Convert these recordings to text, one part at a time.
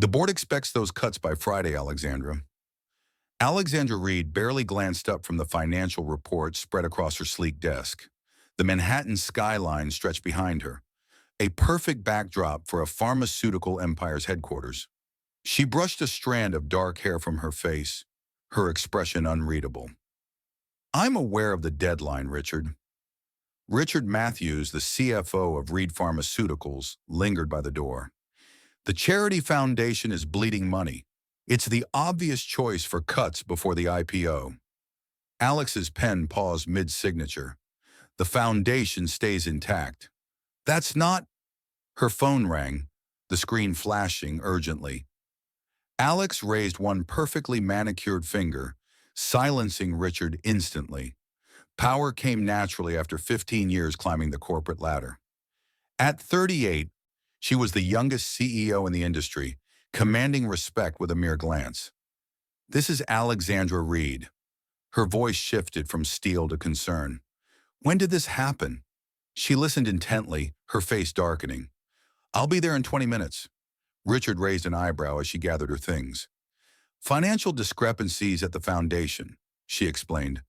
The board expects those cuts by Friday, Alexandra. Alexandra Reed barely glanced up from the financial report spread across her sleek desk. The Manhattan skyline stretched behind her, a perfect backdrop for a pharmaceutical empire's headquarters. She brushed a strand of dark hair from her face, her expression unreadable. I'm aware of the deadline, Richard. Richard Matthews, the CFO of Reed Pharmaceuticals, lingered by the door. The charity foundation is bleeding money. It's the obvious choice for cuts before the IPO. Alex's pen paused mid-signature. The foundation stays intact. That's not... Her phone rang, the screen flashing urgently. Alex raised one perfectly manicured finger, silencing Richard instantly. Power came naturally after 15 years climbing the corporate ladder. At 38, she was the youngest CEO in the industry, commanding respect with a mere glance. This is Alexandra Reed. Her voice shifted from steel to concern. When did this happen? She listened intently, her face darkening. I'll be there in 20 minutes. Richard raised an eyebrow as she gathered her things. Financial discrepancies at the foundation, she explained.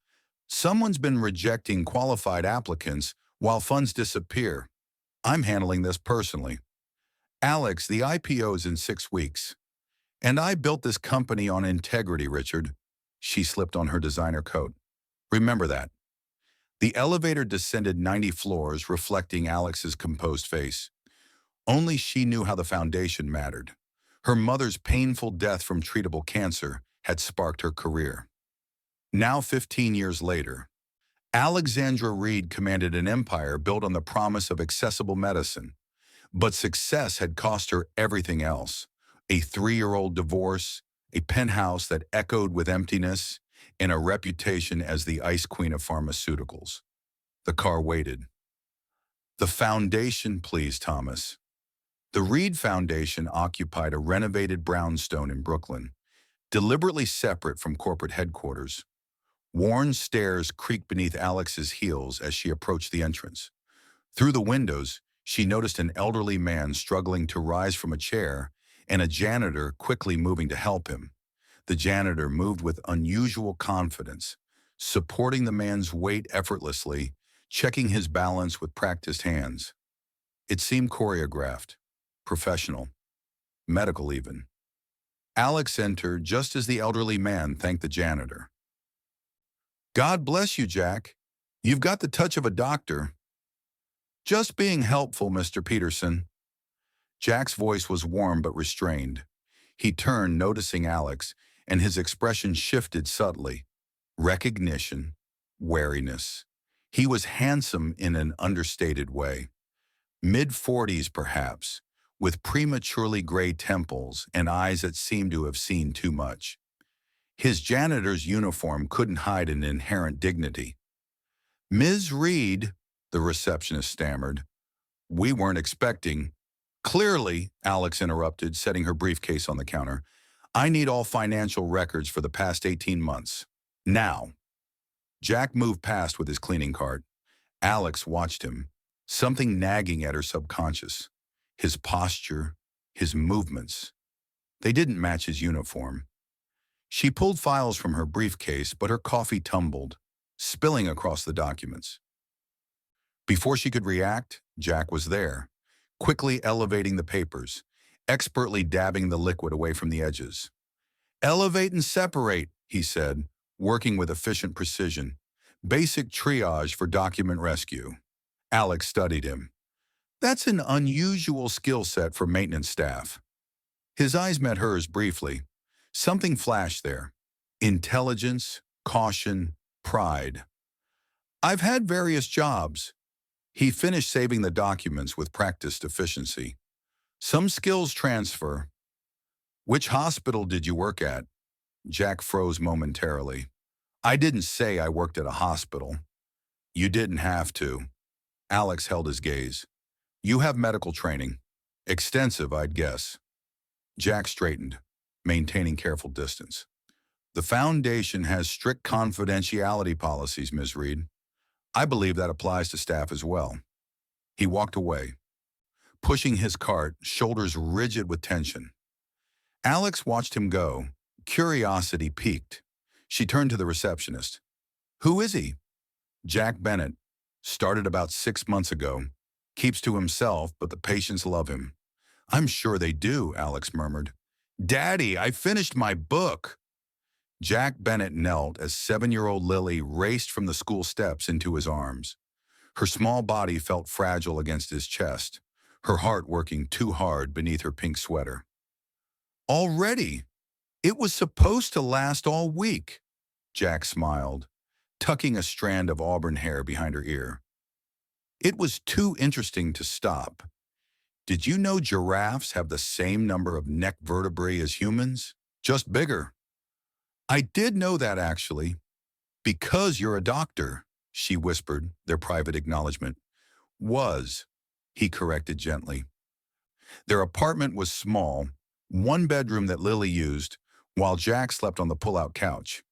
Someone's been rejecting qualified applicants while funds disappear. I'm handling this personally. Alex, the IPO is in 6 weeks. And I built this company on integrity, Richard. She slipped on her designer coat. Remember that. The elevator descended 90 floors, reflecting Alex's composed face. Only she knew how the foundation mattered. Her mother's painful death from treatable cancer had sparked her career. Now, 15 years later, Alexandra Reed commanded an empire built on the promise of accessible medicine. But success had cost her everything else. A 3-year-old divorce, a penthouse that echoed with emptiness, and a reputation as the ice queen of pharmaceuticals. The car waited. The foundation, please, Thomas. The Reed Foundation occupied a renovated brownstone in Brooklyn, deliberately separate from corporate headquarters. Worn stairs creaked beneath Alex's heels as she approached the entrance. Through the windows, she noticed an elderly man struggling to rise from a chair and a janitor quickly moving to help him. The janitor moved with unusual confidence, supporting the man's weight effortlessly, checking his balance with practiced hands. It seemed choreographed, professional, medical even. Alex entered just as the elderly man thanked the janitor. God bless you, Jack. You've got the touch of a doctor. Just being helpful, Mr. Peterson. Jack's voice was warm but restrained. He turned, noticing Alex, and his expression shifted subtly. Recognition, wariness. He was handsome in an understated way. Mid-40s, perhaps, with prematurely gray temples and eyes that seemed to have seen too much. His janitor's uniform couldn't hide an inherent dignity. Ms. Reed, the receptionist stammered. We weren't expecting. Clearly, Alex interrupted, setting her briefcase on the counter. I need all financial records for the past 18 months. Now. Jack moved past with his cleaning cart. Alex watched him, something nagging at her subconscious. His posture, his movements. They didn't match his uniform. She pulled files from her briefcase, but her coffee tumbled, spilling across the documents. Before she could react, Jack was there, quickly elevating the papers, expertly dabbing the liquid away from the edges. Elevate and separate, he said, working with efficient precision. Basic triage for document rescue. Alex studied him. That's an unusual skill set for maintenance staff. His eyes met hers briefly. Something flashed there. Intelligence, caution, pride. I've had various jobs. He finished saving the documents with practiced efficiency. Some skills transfer. Which hospital did you work at? Jack froze momentarily. I didn't say I worked at a hospital. You didn't have to. Alex held his gaze. You have medical training. Extensive, I'd guess. Jack straightened, maintaining careful distance. The Foundation has strict confidentiality policies, Ms. Reed. I believe that applies to staff as well. He walked away, pushing his cart, shoulders rigid with tension. Alex watched him go. Curiosity piqued. She turned to the receptionist. Who is he? Jack Bennett. Started about 6 months ago. Keeps to himself, but the patients love him. I'm sure they do, Alex murmured. Daddy, I finished my book. Jack Bennett knelt as 7-year-old Lily raced from the school steps into his arms. Her small body felt fragile against his chest, her heart working too hard beneath her pink sweater. Already? It was supposed to last all week. Jack smiled, tucking a strand of auburn hair behind her ear. It was too interesting to stop. Did you know giraffes have the same number of neck vertebrae as humans? Just bigger. I did know that, actually. Because you're a doctor, she whispered, their private acknowledgement. Was, he corrected gently. Their apartment was small, one bedroom that Lily used, while Jack slept on the pull-out couch.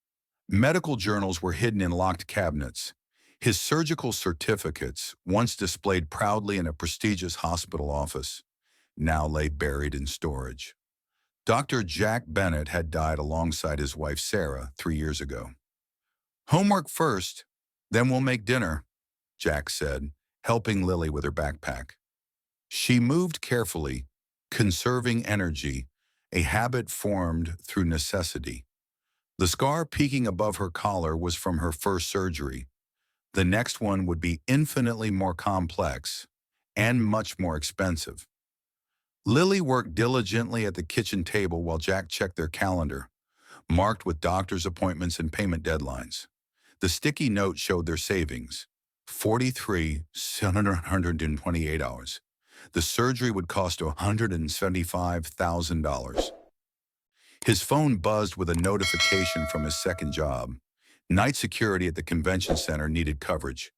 Medical journals were hidden in locked cabinets. His surgical certificates, once displayed proudly in a prestigious hospital office, now lay buried in storage. Dr. Jack Bennett had died alongside his wife Sarah 3 years ago. Homework first, then we'll make dinner, Jack said, helping Lily with her backpack. She moved carefully, conserving energy, a habit formed through necessity. The scar peeking above her collar was from her first surgery. The next one would be infinitely more complex and much more expensive. Lily worked diligently at the kitchen table while Jack checked their calendar, marked with doctor's appointments and payment deadlines. The sticky note showed their savings, $43,728. The surgery would cost $175,000. His phone buzzed with a notification from his second job. Night security at the convention center needed coverage.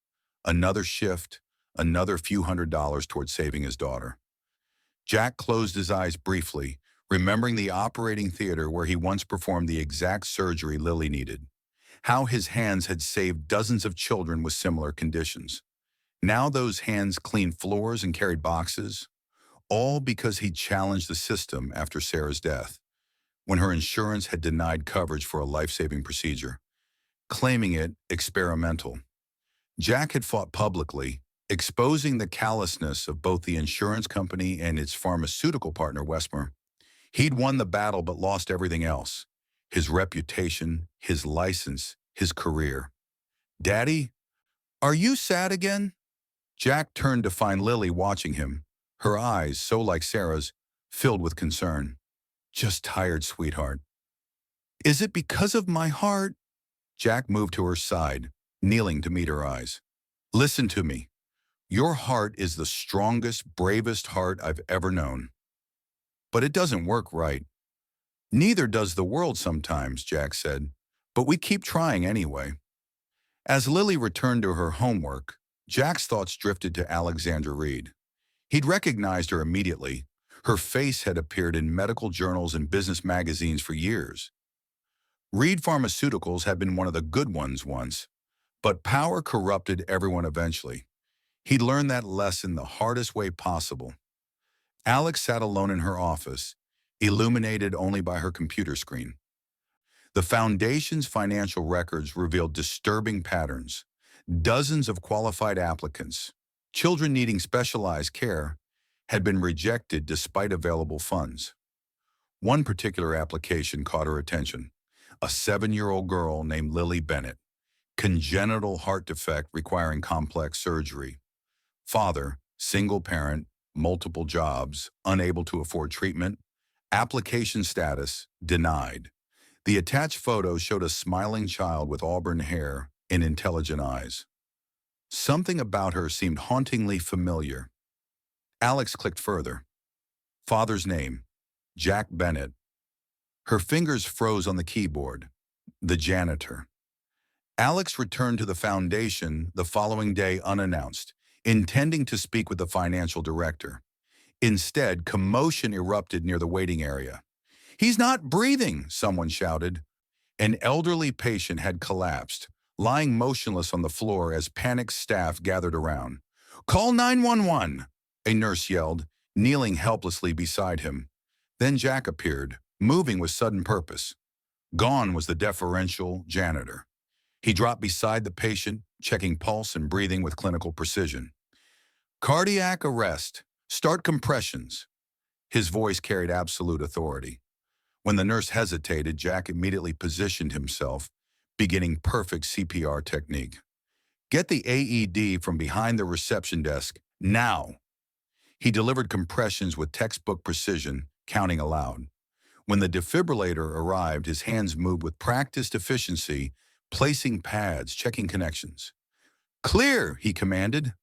Another shift, another few $100s toward saving his daughter. Jack closed his eyes briefly, remembering the operating theater where he once performed the exact surgery Lily needed. How his hands had saved dozens of children with similar conditions. Now those hands cleaned floors and carried boxes, all because he challenged the system after Sarah's death, when her insurance had denied coverage for a life-saving procedure, claiming it experimental. Jack had fought publicly, exposing the callousness of both the insurance company and its pharmaceutical partner, Westmer. He'd won the battle but lost everything else: his reputation, his license, his career. Daddy, are you sad again? Jack turned to find Lily watching him, her eyes, so like Sarah's, filled with concern. Just tired, sweetheart. Is it because of my heart? Jack moved to her side, kneeling to meet her eyes. Listen to me. Your heart is the strongest, bravest heart I've ever known. But it doesn't work right. Neither does the world sometimes, Jack said, but we keep trying anyway. As Lily returned to her homework, Jack's thoughts drifted to Alexandra Reed. He'd recognized her immediately. Her face had appeared in medical journals and business magazines for years. Reed Pharmaceuticals had been one of the good ones once, but power corrupted everyone eventually. He'd learned that lesson the hardest way possible. Alex sat alone in her office, illuminated only by her computer screen. The foundation's financial records revealed disturbing patterns. Dozens of qualified applicants, children needing specialized care, had been rejected despite available funds. One particular application caught her attention: a 7-year-old girl named Lily Bennett, congenital heart defect requiring complex surgery. Father, single parent, multiple jobs, unable to afford treatment. Application status, denied. The attached photo showed a smiling child with auburn hair and intelligent eyes. Something about her seemed hauntingly familiar. Alex clicked further. Father's name, Jack Bennett. Her fingers froze on the keyboard. The janitor. Alex returned to the foundation the following day unannounced, intending to speak with the financial director. Instead, commotion erupted near the waiting area. He's not breathing, someone shouted. An elderly patient had collapsed, lying motionless on the floor as panicked staff gathered around. Call 911, a nurse yelled, kneeling helplessly beside him. Then Jack appeared, moving with sudden purpose. Gone was the deferential janitor. He dropped beside the patient, checking pulse and breathing with clinical precision. Cardiac arrest. Start compressions. His voice carried absolute authority. When the nurse hesitated, Jack immediately positioned himself, beginning perfect CPR technique. Get the AED from behind the reception desk, now. He delivered compressions with textbook precision, counting aloud. When the defibrillator arrived, his hands moved with practiced efficiency, placing pads, checking connections. Clear, he commanded.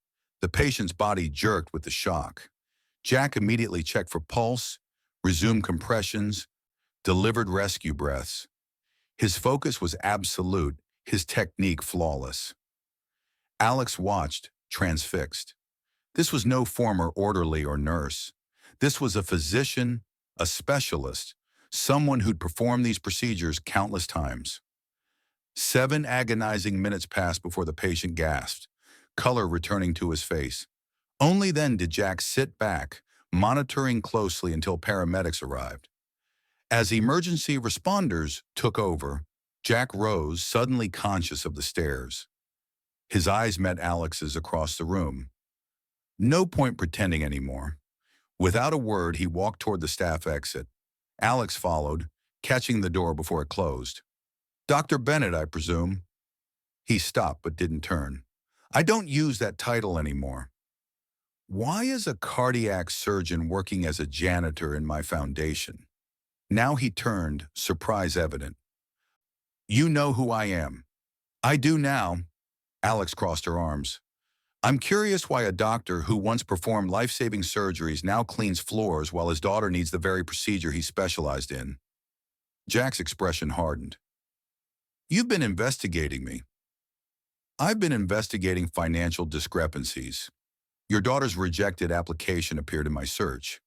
The patient's body jerked with the shock. Jack immediately checked for pulse, resumed compressions, delivered rescue breaths. His focus was absolute, his technique flawless. Alex watched, transfixed. This was no former orderly or nurse. This was a physician, a specialist, someone who'd performed these procedures countless times. 7 agonizing minutes passed before the patient gasped, color returning to his face. Only then did Jack sit back, monitoring closely until paramedics arrived. As emergency responders took over, Jack rose, suddenly conscious of the stares. His eyes met Alex's across the room. No point pretending anymore. Without a word, he walked toward the staff exit. Alex followed, catching the door before it closed. Dr. Bennett, I presume. He stopped but didn't turn. I don't use that title anymore. Why is a cardiac surgeon working as a janitor in my foundation? Now he turned, surprise evident. You know who I am. I do now. Alex crossed her arms. I'm curious why a doctor who once performed life-saving surgeries now cleans floors while his daughter needs the very procedure he specialized in. Jack's expression hardened. You've been investigating me. I've been investigating financial discrepancies. Your daughter's rejected application appeared in my search.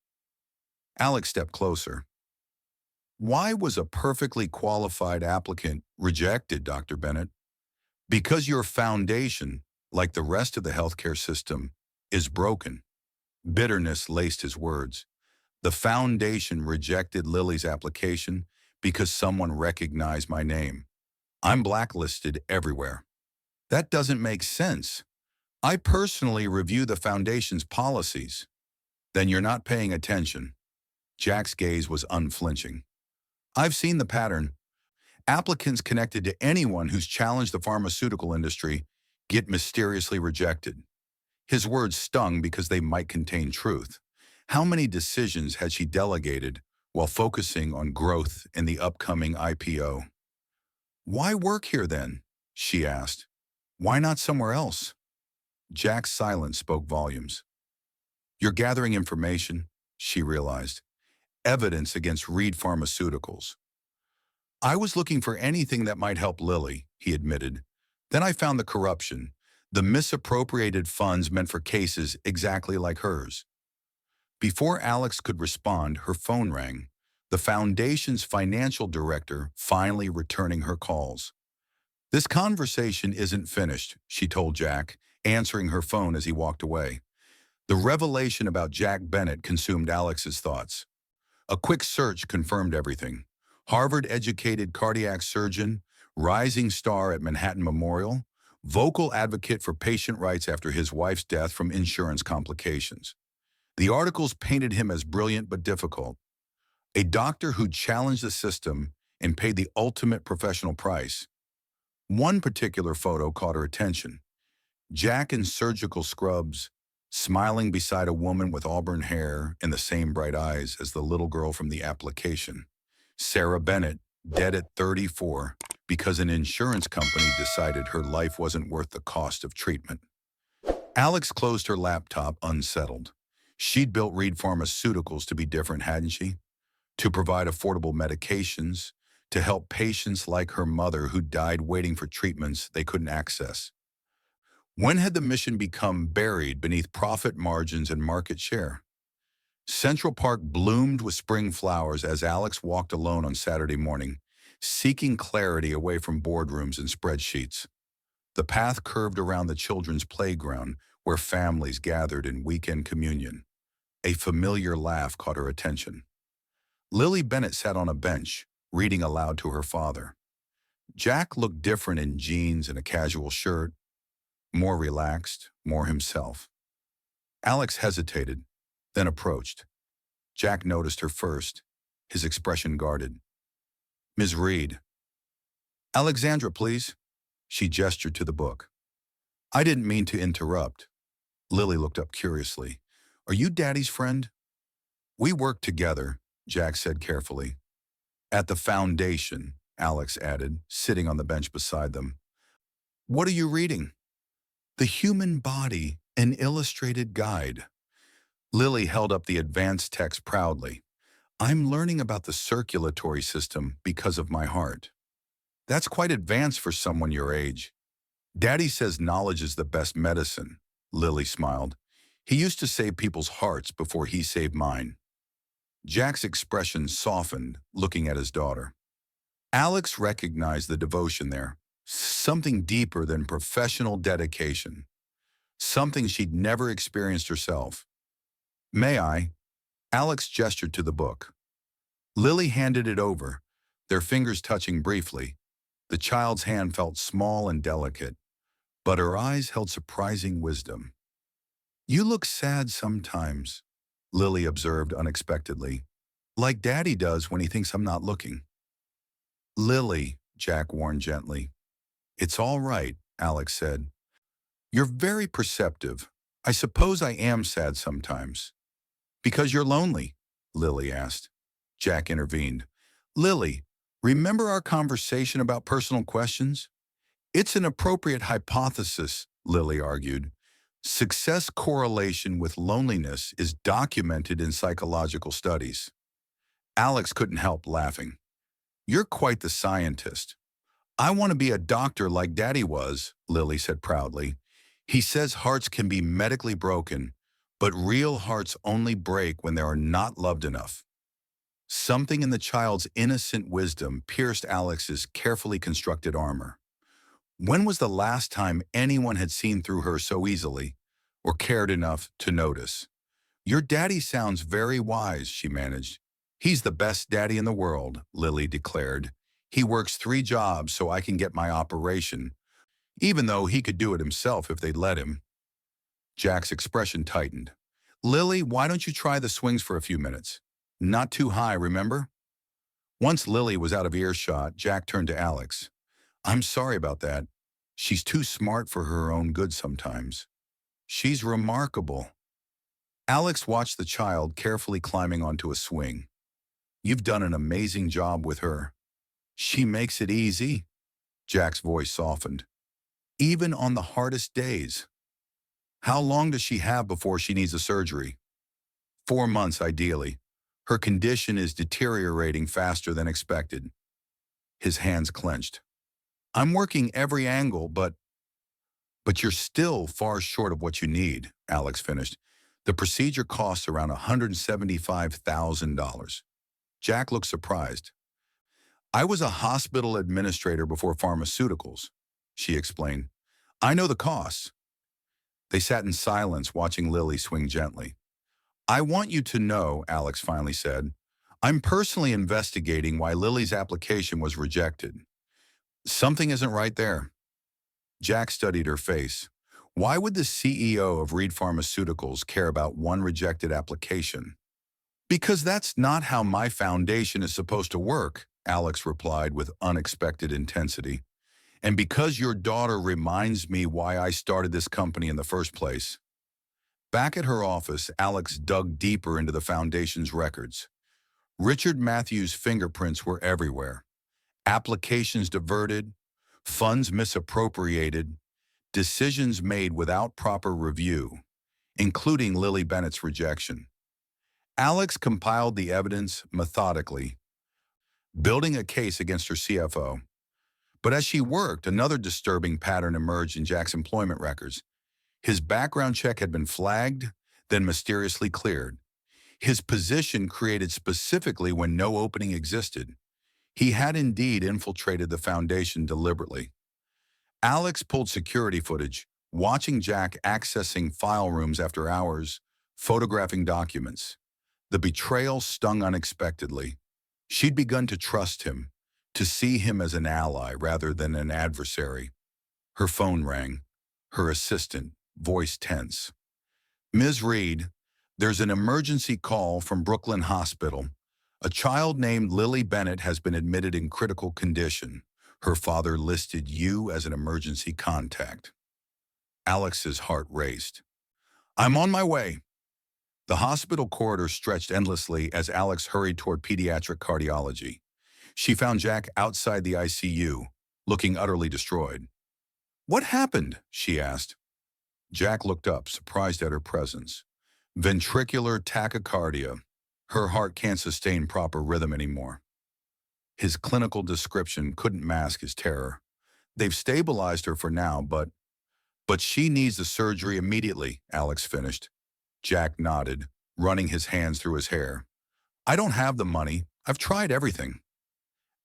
Alex stepped closer. Why was a perfectly qualified applicant rejected, Dr. Bennett? Because your foundation, like the rest of the healthcare system, is broken. Bitterness laced his words. The foundation rejected Lily's application because someone recognized my name. I'm blacklisted everywhere. That doesn't make sense. I personally review the foundation's policies. Then you're not paying attention. Jack's gaze was unflinching. I've seen the pattern. Applicants connected to anyone who's challenged the pharmaceutical industry get mysteriously rejected. His words stung because they might contain truth. How many decisions had she delegated while focusing on growth in the upcoming IPO? Why work here then? She asked. Why not somewhere else? Jack's silence spoke volumes. You're gathering information, she realized. Evidence against Reed Pharmaceuticals. I was looking for anything that might help Lily, he admitted. Then I found the corruption, the misappropriated funds meant for cases exactly like hers. Before Alex could respond, her phone rang, the foundation's financial director finally returning her calls. This conversation isn't finished, she told Jack, answering her phone as he walked away. The revelation about Jack Bennett consumed Alex's thoughts. A quick search confirmed everything. Harvard-educated cardiac surgeon, rising star at Manhattan Memorial, vocal advocate for patient rights after his wife's death from insurance complications. The articles painted him as brilliant but difficult. A doctor who challenged the system and paid the ultimate professional price. One particular photo caught her attention. Jack in surgical scrubs, smiling beside a woman with auburn hair and the same bright eyes as the little girl from the application. Sarah Bennett, dead at 34 because an insurance company decided her life wasn't worth the cost of treatment. Alex closed her laptop, unsettled. She'd built Reed Pharmaceuticals to be different, hadn't she? To provide affordable medications, to help patients like her mother who died waiting for treatments they couldn't access. When had the mission become buried beneath profit margins and market share? Central Park bloomed with spring flowers as Alex walked alone on Saturday morning, seeking clarity away from boardrooms and spreadsheets. The path curved around the children's playground where families gathered in weekend communion. A familiar laugh caught her attention. Lily Bennett sat on a bench, reading aloud to her father. Jack looked different in jeans and a casual shirt, more relaxed, more himself. Alex hesitated, then approached. Jack noticed her first, his expression guarded. "Ms. Reed." "Alexandra, please." She gestured to the book. "I didn't mean to interrupt." Lily looked up curiously. "Are you Daddy's friend?" "We work together," Jack said carefully. "At the foundation," Alex added, sitting on the bench beside them. "What are you reading?" "The Human Body, an Illustrated Guide." Lily held up the advanced text proudly. "I'm learning about the circulatory system because of my heart." "That's quite advanced for someone your age." "Daddy says knowledge is the best medicine," Lily smiled. "He used to save people's hearts before he saved mine." Jack's expression softened, looking at his daughter. Alex recognized the devotion there, something deeper than professional dedication, something she'd never experienced herself. "May I?" Alex gestured to the book. Lily handed it over, their fingers touching briefly. The child's hand felt small and delicate, but her eyes held surprising wisdom. "You look sad sometimes," Lily observed unexpectedly, "like Daddy does when he thinks I'm not looking." "Lily," Jack warned gently. "It's all right," Alex said. "You're very perceptive. I suppose I am sad sometimes." "Because you're lonely?" Lily asked. Jack intervened. "Lily, remember our conversation about personal questions?" "It's an appropriate hypothesis," Lily argued. "Success correlation with loneliness is documented in psychological studies." Alex couldn't help laughing. "You're quite the scientist." "I want to be a doctor like Daddy was," Lily said proudly. "He says hearts can be medically broken, but real hearts only break when they are not loved enough." Something in the child's innocent wisdom pierced Alex's carefully constructed armor. When was the last time anyone had seen through her so easily, or cared enough to notice? "Your daddy sounds very wise," she managed. "He's the best daddy in the world," Lily declared. "He works 3 jobs so I can get my operation, even though he could do it himself if they'd let him." Jack's expression tightened. "Lily, why don't you try the swings for a few minutes? Not too high, remember?" Once Lily was out of earshot, Jack turned to Alex. "I'm sorry about that. She's too smart for her own good sometimes." "She's remarkable." Alex watched the child carefully climbing onto a swing. "You've done an amazing job with her." "She makes it easy." Jack's voice softened. "Even on the hardest days." "How long does she have before she needs a surgery?" 4 months, ideally. Her condition is deteriorating faster than expected." His hands clenched. "I'm working every angle, but you're still far short of what you need," Alex finished. "The procedure costs around $175,000. Jack looked surprised. "I was a hospital administrator before pharmaceuticals," she explained. "I know the costs." They sat in silence, watching Lily swing gently. "I want you to know," Alex finally said, "I'm personally investigating why Lily's application was rejected. Something isn't right there." Jack studied her face. "Why would the CEO of Reed Pharmaceuticals care about one rejected application?" "Because that's not how my foundation is supposed to work," Alex replied with unexpected intensity. "And because your daughter reminds me why I started this company in the first place." Back at her office, Alex dug deeper into the foundation's records. Richard Matthews' fingerprints were everywhere. Applications diverted, funds misappropriated, decisions made without proper review, including Lily Bennett's rejection. Alex compiled the evidence methodically, building a case against her CFO. But as she worked, another disturbing pattern emerged in Jack's employment records. His background check had been flagged, then mysteriously cleared. His position created specifically when no opening existed. He had indeed infiltrated the foundation deliberately. Alex pulled security footage, watching Jack accessing file rooms after hours, photographing documents. The betrayal stung unexpectedly. She'd begun to trust him, to see him as an ally rather than an adversary. Her phone rang. Her assistant, voice tense. Ms. Reed, there's an emergency call from Brooklyn Hospital. A child named Lily Bennett has been admitted in critical condition. Her father listed you as an emergency contact. Alex's heart raced. I'm on my way. The hospital corridor stretched endlessly as Alex hurried toward pediatric cardiology. She found Jack outside the ICU, looking utterly destroyed. What happened? She asked. Jack looked up, surprised at her presence. Ventricular tachycardia. Her heart can't sustain proper rhythm anymore. His clinical description couldn't mask his terror. They've stabilized her for now, but she needs the surgery immediately, Alex finished. Jack nodded, running his hands through his hair. I don't have the money. I've tried everything.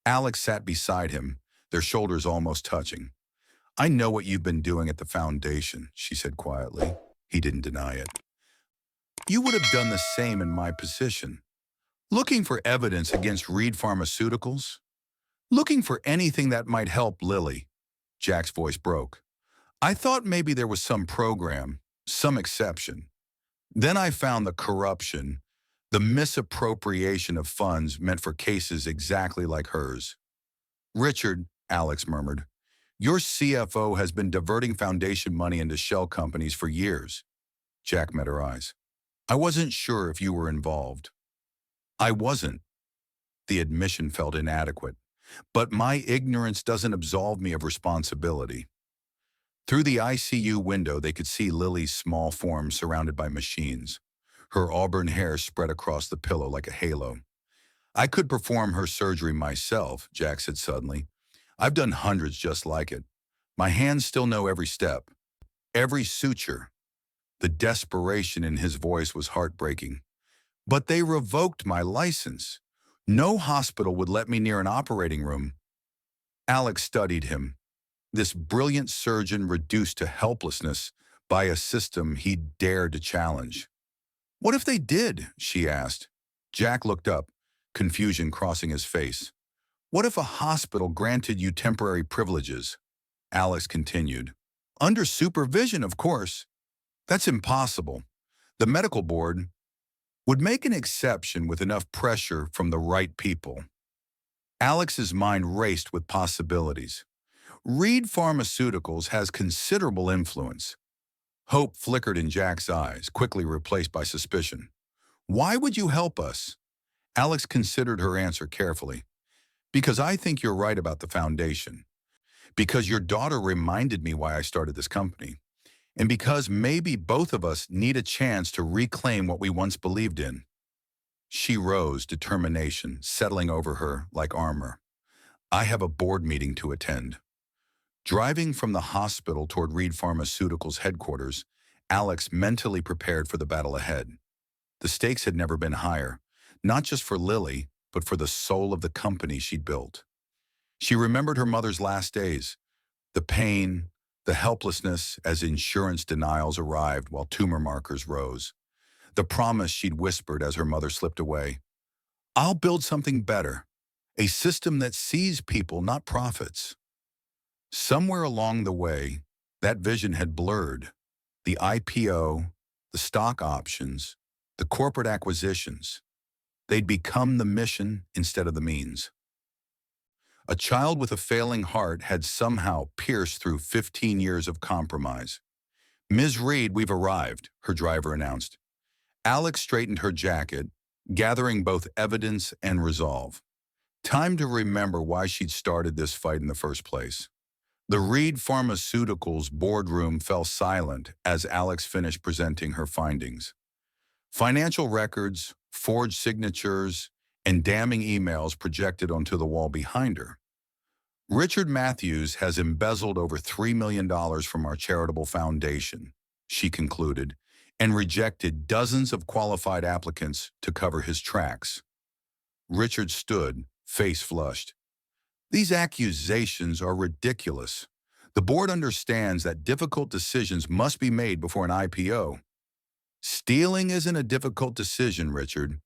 Alex sat beside him, their shoulders almost touching. I know what you've been doing at the foundation, she said quietly. He didn't deny it. You would have done the same in my position. Looking for evidence against Reed Pharmaceuticals? Looking for anything that might help Lily. Jack's voice broke. I thought maybe there was some program, some exception. Then I found the corruption, the misappropriation of funds meant for cases exactly like hers. Richard, Alex murmured, your CFO has been diverting foundation money into shell companies for years. Jack met her eyes. I wasn't sure if you were involved. I wasn't. The admission felt inadequate, but my ignorance doesn't absolve me of responsibility. Through the ICU window, they could see Lily's small form surrounded by machines. Her auburn hair spread across the pillow like a halo. I could perform her surgery myself, Jack said suddenly. I've done hundreds just like it. My hands still know every step, every suture. The desperation in his voice was heartbreaking. But they revoked my license. No hospital would let me near an operating room. Alex studied him. This brilliant surgeon reduced to helplessness by a system he dared to challenge. What if they did? She asked. Jack looked up, confusion crossing his face. What if a hospital granted you temporary privileges? Alex continued. Under supervision, of course. That's impossible. The medical board would make an exception with enough pressure from the right people. Alex's mind raced with possibilities. Reed Pharmaceuticals has considerable influence. Hope flickered in Jack's eyes, quickly replaced by suspicion. Why would you help us? Alex considered her answer carefully. Because I think you're right about the foundation. Because your daughter reminded me why I started this company. And because maybe both of us need a chance to reclaim what we once believed in. She rose, determination settling over her like armor. I have a board meeting to attend. Driving from the hospital toward Reed Pharmaceuticals headquarters, Alex mentally prepared for the battle ahead. The stakes had never been higher, not just for Lily, but for the soul of the company she'd built. She remembered her mother's last days, the pain, the helplessness as insurance denials arrived while tumor markers rose, the promise she'd whispered as her mother slipped away. I'll build something better, a system that sees people, not profits. Somewhere along the way, that vision had blurred. The IPO, the stock options, the corporate acquisitions. They'd become the mission instead of the means. A child with a failing heart had somehow pierced through 15 years of compromise. Ms. Reed, we've arrived, her driver announced. Alex straightened her jacket, gathering both evidence and resolve. Time to remember why she'd started this fight in the first place. The Reed Pharmaceuticals boardroom fell silent as Alex finished presenting her findings. Financial records, forged signatures, and damning emails projected onto the wall behind her. Richard Matthews has embezzled over $3 million from our charitable foundation, she concluded, and rejected dozens of qualified applicants to cover his tracks. Richard stood, face flushed. These accusations are ridiculous. The board understands that difficult decisions must be made before an IPO. Stealing isn't a difficult decision, Richard.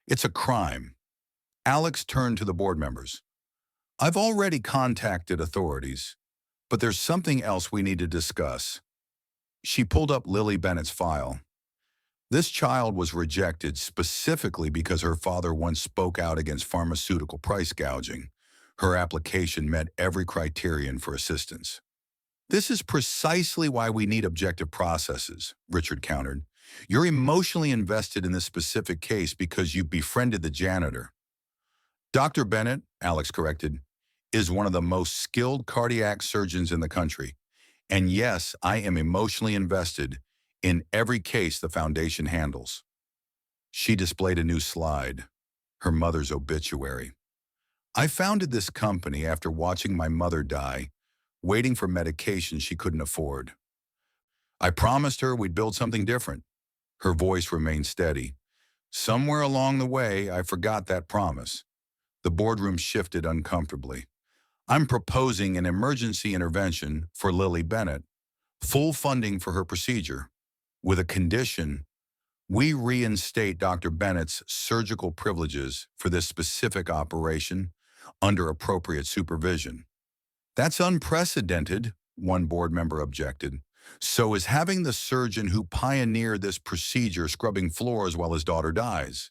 It's a crime. Alex turned to the board members. I've already contacted authorities, but there's something else we need to discuss. She pulled up Lily Bennett's file. This child was rejected specifically because her father once spoke out against pharmaceutical price gouging. Her application met every criterion for assistance. This is precisely why we need objective processes, Richard countered. You're emotionally invested in this specific case because you befriended the janitor. Dr. Bennett, Alex corrected, is one of the most skilled cardiac surgeons in the country. And yes, I am emotionally invested in every case the foundation handles. She displayed a new slide, her mother's obituary. I founded this company after watching my mother die, waiting for medication she couldn't afford. I promised her we'd build something different. Her voice remained steady. Somewhere along the way, I forgot that promise. The boardroom shifted uncomfortably. I'm proposing an emergency intervention for Lily Bennett, full funding for her procedure, with a condition: we reinstate Dr. Bennett's surgical privileges for this specific operation under appropriate supervision. That's unprecedented, one board member objected. So is having the surgeon who pioneered this procedure scrubbing floors while his daughter dies.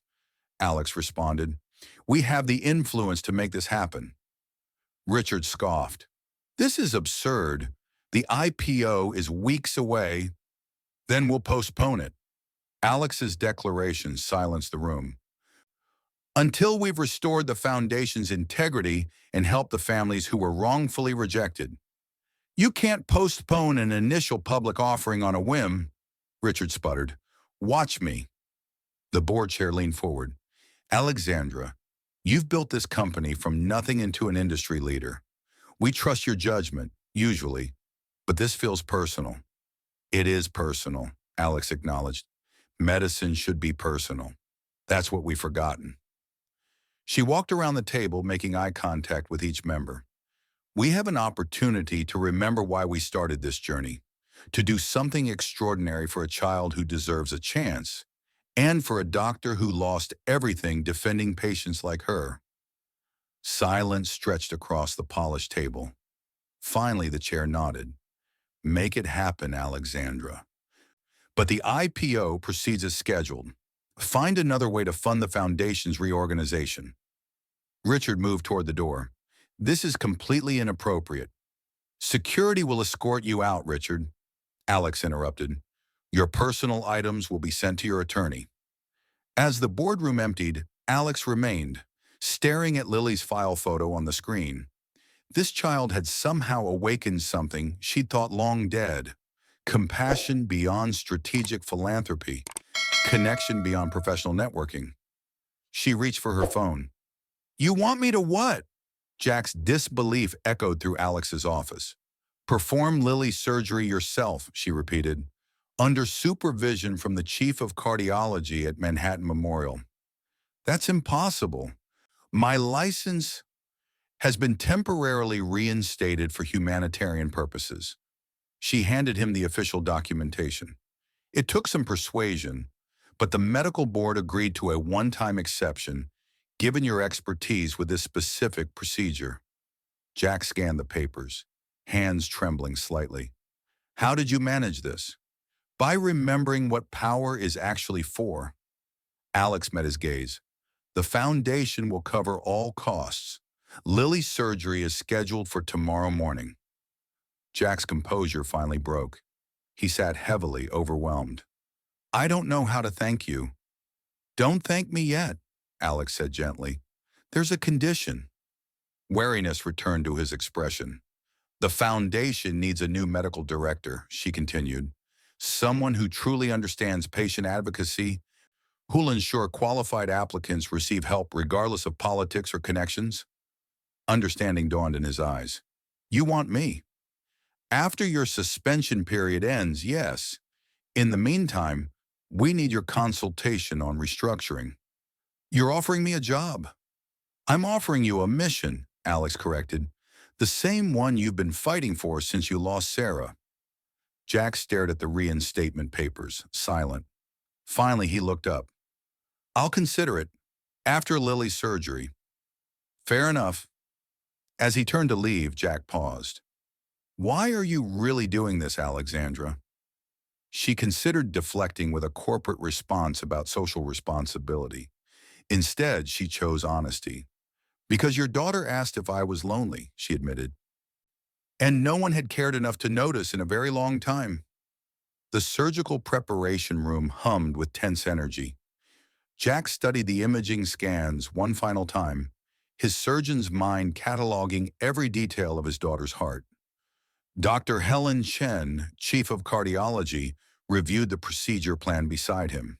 Alex responded. We have the influence to make this happen. Richard scoffed. This is absurd. The IPO is weeks away. Then we'll postpone it. Alex's declaration silenced the room. Until we've restored the foundation's integrity and helped the families who were wrongfully rejected. You can't postpone an initial public offering on a whim, Richard sputtered. Watch me. The board chair leaned forward. Alexandra, you've built this company from nothing into an industry leader. We trust your judgment, usually, but this feels personal. It is personal, Alex acknowledged. Medicine should be personal. That's what we've forgotten. She walked around the table, making eye contact with each member. We have an opportunity to remember why we started this journey, to do something extraordinary for a child who deserves a chance, and for a doctor who lost everything defending patients like her. Silence stretched across the polished table. Finally, the chair nodded. Make it happen, Alexandra. But the IPO proceeds as scheduled. Find another way to fund the foundation's reorganization. Richard moved toward the door. This is completely inappropriate. Security will escort you out, Richard. Alex interrupted. Your personal items will be sent to your attorney. As the boardroom emptied, Alex remained, staring at Lily's file photo on the screen. This child had somehow awakened something she'd thought long dead. Compassion beyond strategic philanthropy. Connection beyond professional networking. She reached for her phone. You want me to what? Jack's disbelief echoed through Alex's office. Perform Lily's surgery yourself, she repeated, under supervision from the chief of cardiology at Manhattan Memorial. That's impossible. My license has been temporarily reinstated for humanitarian purposes. She handed him the official documentation. It took some persuasion, but the medical board agreed to a one-time exception, given your expertise with this specific procedure. Jack scanned the papers, hands trembling slightly. How did you manage this? By remembering what power is actually for. Alex met his gaze. The foundation will cover all costs. Lily's surgery is scheduled for tomorrow morning. Jack's composure finally broke. He sat heavily, overwhelmed. I don't know how to thank you. Don't thank me yet, Alex said gently. There's a condition. Wariness returned to his expression. The foundation needs a new medical director, she continued. Someone who truly understands patient advocacy, who'll ensure qualified applicants receive help regardless of politics or connections. Understanding dawned in his eyes. You want me? After your suspension period ends, yes. In the meantime, we need your consultation on restructuring. You're offering me a job. I'm offering you a mission, Alex corrected. The same one you've been fighting for since you lost Sarah. Jack stared at the reinstatement papers, silent. Finally, he looked up. I'll consider it. After Lily's surgery. Fair enough. As he turned to leave, Jack paused. Why are you really doing this, Alexandra? She considered deflecting with a corporate response about social responsibility. Instead, she chose honesty. Because your daughter asked if I was lonely, she admitted. And no one had cared enough to notice in a very long time. The surgical preparation room hummed with tense energy. Jack studied the imaging scans one final time, his surgeon's mind cataloging every detail of his daughter's heart. Dr. Helen Chen, chief of cardiology, reviewed the procedure plan beside him.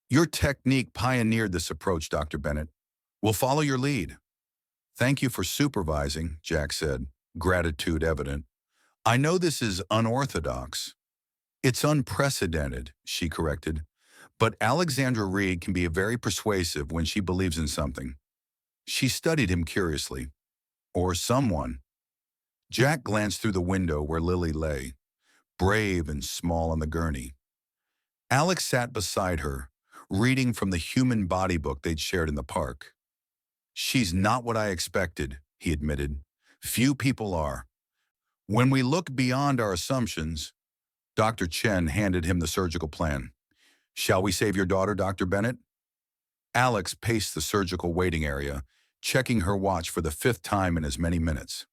Your technique pioneered this approach, Dr. Bennett. We'll follow your lead. Thank you for supervising, Jack said, gratitude evident. I know this is unorthodox. It's unprecedented, she corrected. But Alexandra Reed can be very persuasive when she believes in something. She studied him curiously. Or someone. Jack glanced through the window where Lily lay, brave and small on the gurney. Alex sat beside her, reading from the human body book they'd shared in the park. She's not what I expected, he admitted. Few people are. When we look beyond our assumptions, Dr. Chen handed him the surgical plan. Shall we save your daughter, Dr. Bennett? Alex paced the surgical waiting area, checking her watch for the 5th time in as many minutes.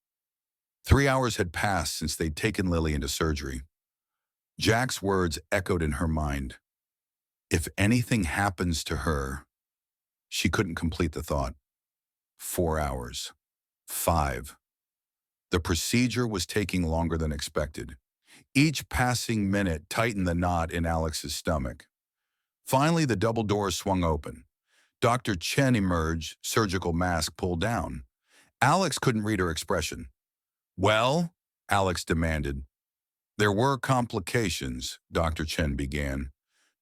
3 hours had passed since they'd taken Lily into surgery. Jack's words echoed in her mind. If anything happens to her, she couldn't complete the thought. 4 hours. 5. The procedure was taking longer than expected. Each passing minute tightened the knot in Alex's stomach. Finally, the double doors swung open. Dr. Chen emerged, surgical mask pulled down. Alex couldn't read her expression. Well, Alex demanded. There were complications, Dr. Chen began.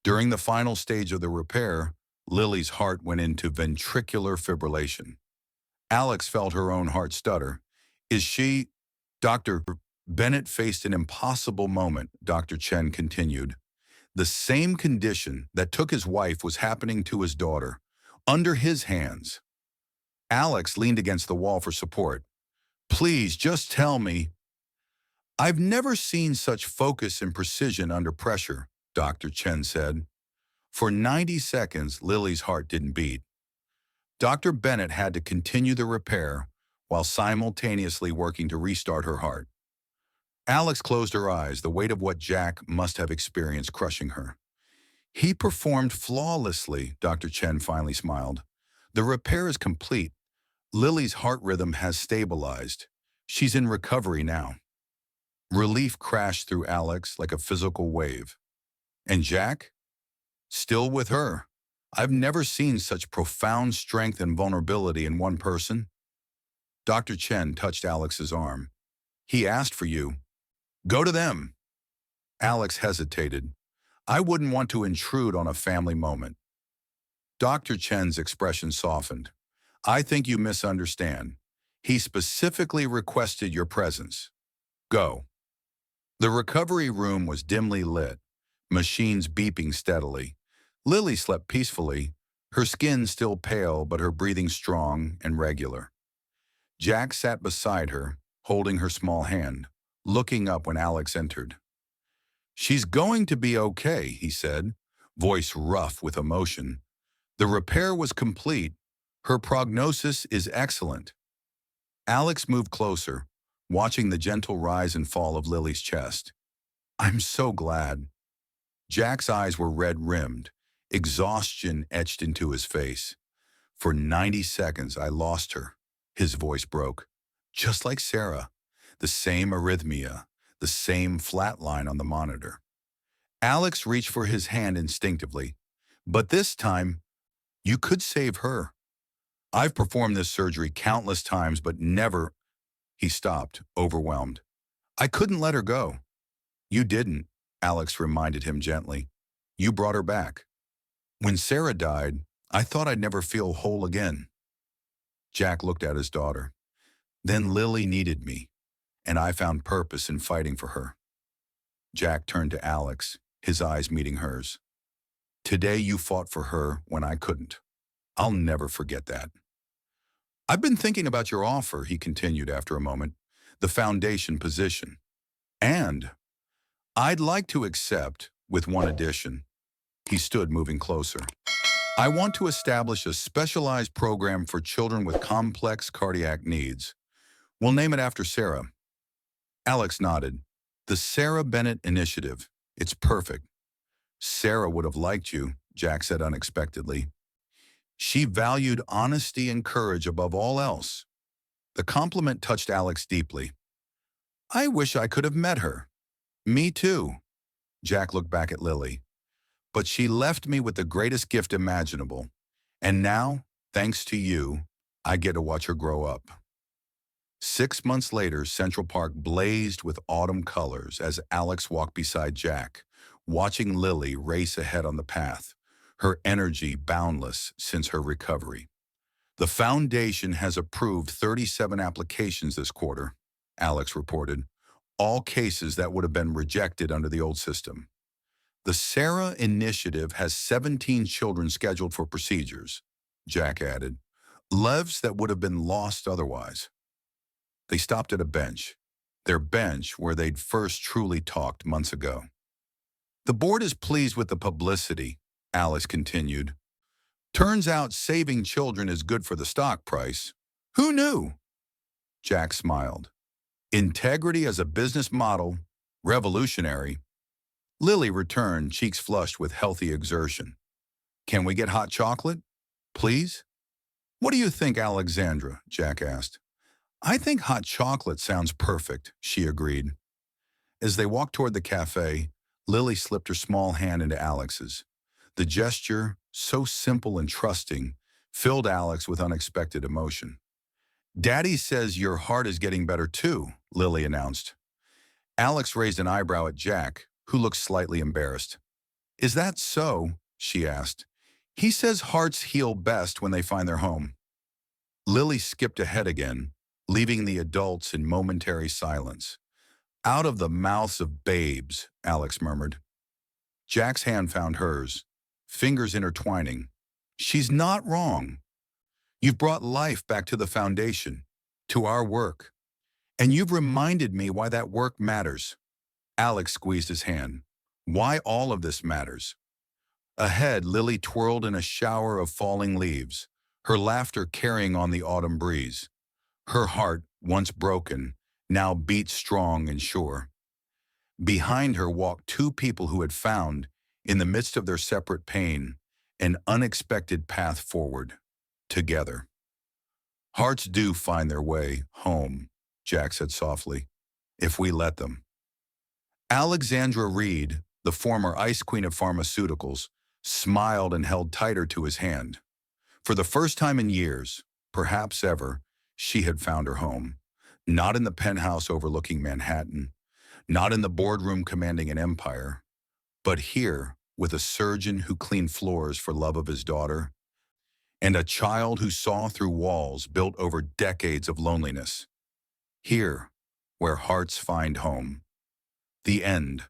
During the final stage of the repair, Lily's heart went into ventricular fibrillation. Alex felt her own heart stutter. Is she... Dr. Bennett faced an impossible moment, Dr. Chen continued. The same condition that took his wife was happening to his daughter, under his hands. Alex leaned against the wall for support. Please, just tell me. I've never seen such focus and precision under pressure, Dr. Chen said. For 90 seconds, Lily's heart didn't beat. Dr. Bennett had to continue the repair while simultaneously working to restart her heart. Alex closed her eyes, the weight of what Jack must have experienced crushing her. He performed flawlessly, Dr. Chen finally smiled. The repair is complete. Lily's heart rhythm has stabilized. She's in recovery now. Relief crashed through Alex like a physical wave. And Jack? Still with her. I've never seen such profound strength and vulnerability in one person. Dr. Chen touched Alex's arm. He asked for you. Go to them. Alex hesitated. I wouldn't want to intrude on a family moment. Dr. Chen's expression softened. I think you misunderstand. He specifically requested your presence. Go. The recovery room was dimly lit, machines beeping steadily. Lily slept peacefully, her skin still pale but her breathing strong and regular. Jack sat beside her, holding her small hand, looking up when Alex entered. She's going to be okay, he said, voice rough with emotion. The repair was complete. Her prognosis is excellent. Alex moved closer, watching the gentle rise and fall of Lily's chest. I'm so glad. Jack's eyes were red-rimmed, exhaustion etched into his face. For 90 seconds, I lost her. His voice broke. Just like Sarah, the same arrhythmia, the same flat line on the monitor. Alex reached for his hand instinctively. But this time, you could save her. I've performed this surgery countless times, but never... He stopped, overwhelmed. I couldn't let her go. You didn't, Alex reminded him gently. You brought her back. When Sarah died, I thought I'd never feel whole again. Jack looked at his daughter. Then Lily needed me, and I found purpose in fighting for her. Jack turned to Alex, his eyes meeting hers. Today you fought for her when I couldn't. I'll never forget that. I've been thinking about your offer, he continued after a moment, the foundation position. And I'd like to accept, with one addition. He stood moving closer. I want to establish a specialized program for children with complex cardiac needs. We'll name it after Sarah. Alex nodded. The Sarah Bennett Initiative. It's perfect. Sarah would have liked you, Jack said unexpectedly. She valued honesty and courage above all else. The compliment touched Alex deeply. I wish I could have met her. Me too. Jack looked back at Lily. But she left me with the greatest gift imaginable. And now, thanks to you, I get to watch her grow up. 6 months later, Central Park blazed with autumn colors as Alex walked beside Jack, watching Lily race ahead on the path, her energy boundless since her recovery. The foundation has approved 37 applications this quarter, Alex reported, all cases that would have been rejected under the old system. The Sarah Initiative has 17 children scheduled for procedures, Jack added, lives that would have been lost otherwise. They stopped at a bench, their bench where they'd first truly talked months ago. The board is pleased with the publicity, Alice continued. Turns out saving children is good for the stock price. Who knew? Jack smiled. Integrity as a business model, revolutionary. Lily returned, cheeks flushed with healthy exertion. Can we get hot chocolate? Please? What do you think, Alexandra? Jack asked. I think hot chocolate sounds perfect, she agreed. As they walked toward the cafe, Lily slipped her small hand into Alex's. The gesture, so simple and trusting, filled Alex with unexpected emotion. Daddy says your heart is getting better too, Lily announced. Alex raised an eyebrow at Jack, who looked slightly embarrassed. Is that so? She asked. He says hearts heal best when they find their home. Lily skipped ahead again, leaving the adults in momentary silence. Out of the mouths of babes, Alex murmured. Jack's hand found hers, fingers intertwining. She's not wrong. You've brought life back to the foundation, to our work. And you've reminded me why that work matters. Alex squeezed his hand. Why all of this matters. Ahead, Lily twirled in a shower of falling leaves, her laughter carrying on the autumn breeze. Her heart, once broken, now beat strong and sure. Behind her walked two people who had found, in the midst of their separate pain, an unexpected path forward, together. Hearts do find their way home, Jack said softly, if we let them. Alexandra Reed, the former ice queen of pharmaceuticals, smiled and held tighter to his hand. For the first time in years, perhaps ever, she had found her home. Not in the penthouse overlooking Manhattan, not in the boardroom commanding an empire, but here with a surgeon who cleaned floors for love of his daughter, and a child who saw through walls built over decades of loneliness. Here, where hearts find home. The end.